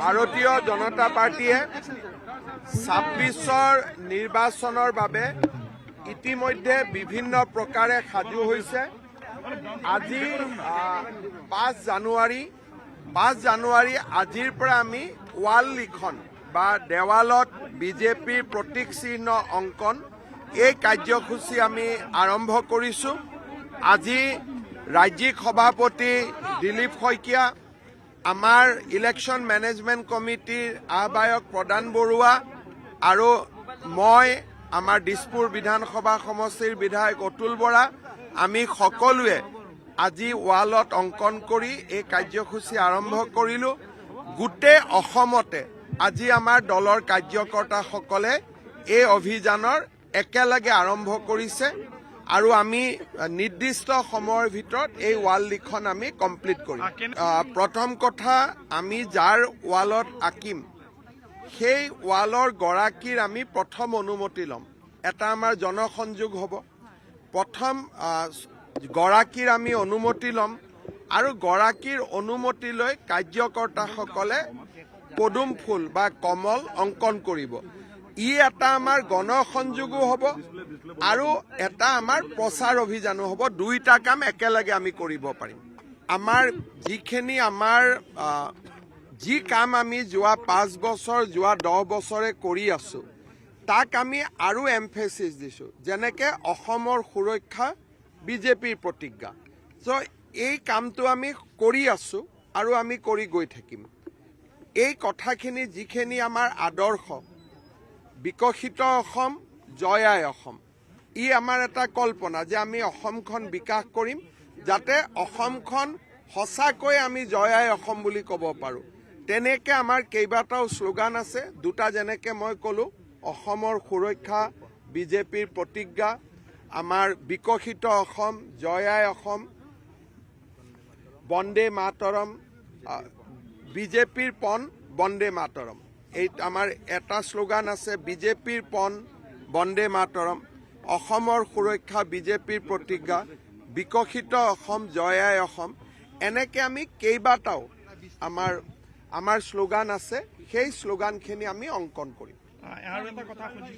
ভাৰতীয় জনতা পাৰ্টিয়ে ২৬ৰ নিৰ্বাচনৰ বাবে ইতিমধ্যে বিভিন্ন প্ৰকাৰে সাজু হৈছে। আজি ৫ জানুৱাৰী আজিৰ পৰা আমি ৱাল লিখন বা দেৱালত বিজেপিৰ প্ৰতীক চিহ্ন অংকন এই কাৰ্যসূচী আমি আৰম্ভ কৰিছোঁ। আজি ৰাজ্যিক সভাপতি দিলীপ শইকীয়া, আমাৰ ইলেকশ্যন মেনেজমেণ্ট কমিটিৰ আহ্বায়ক প্ৰদান বৰুৱা আৰু মই, আমাৰ দিছপুৰ বিধানসভা সমষ্টিৰ বিধায়ক অতুল বৰা, আমি সকলোৱে আজি ৱালত অংকন কৰি এই কাৰ্যসূচী আৰম্ভ কৰিলোঁ। গোটেই অসমতে আজি আমাৰ দলৰ কাৰ্যকৰ্তাসকলে এই অভিযানৰ একেলগে আৰম্ভ কৰিছে আৰু আমি নিৰ্দিষ্ট সময়ৰ ভিতৰত এই ৱাল লিখন আমি কমপ্লিট কৰিম। প্ৰথম কথা, আমি যাৰ ৱালত আঁকিম সেই ৱালৰ গৰাকীৰ আমি প্ৰথম অনুমতি ল'ম। এটা আমাৰ জনসংযোগ হ'ব। প্ৰথম গৰাকীৰ আমি অনুমতি ল'ম আৰু গৰাকীৰ অনুমতি লৈ কাৰ্যকৰ্তাসকলে পদুম ফুল বা কমল অংকন কৰিব। ই এটা আমাৰ গণসংযোগো হ'ব আৰু এটা আমাৰ প্ৰচাৰ অভিযানো হ'ব। দুইটা কাম একেলগে আমি কৰিব পাৰিম। আমাৰ যিখিনি যি কাম আমি যোৱা ৫ বছৰ, যোৱা ১০ বছৰে কৰি আছোঁ, তাক আমি আৰু এমফেচিছ দিছোঁ। যেনেকৈ অসমৰ সুৰক্ষা বিজেপিৰ প্ৰতিজ্ঞা। চ' এই কামটো আমি কৰি আছোঁ আৰু আমি কৰি গৈ থাকিম। এই কথাখিনি যিখিনি আমাৰ আদৰ্শ, বিকশিত অসম, জয় আই অসম, ই আমাৰ এটা কল্পনা যে আমি অসমখন বিকাশ কৰিম, যাতে অসমখন সঁচাকৈ আমি জয় আই অসম বুলি ক'ব পাৰোঁ। তেনেকৈ আমাৰ কেইবাটাও শ্লোগান আছে। দুটা যেনেকৈ মই ক'লোঁ, অসমৰ সুৰক্ষা বিজেপিৰ প্ৰতিজ্ঞা, আমাৰ বিকশিত অসম, জয় আই অসম, বন্দে মাতৰম, বিজেপিৰ পণ বন্দে মাতৰম। এই আমাৰ এটা শ্লোগান আছে, বিজেপিৰ পণ বন্দে মাতৰম, অসমৰ সুৰক্ষা বিজেপিৰ প্ৰতিজ্ঞা, বিকশিত অসম, জয় আই অসম। এনেকৈ আমি কেইবাটাও আমাৰ শ্লোগান আছে। সেই শ্লোগানখিনি আমি অংকন কৰিম।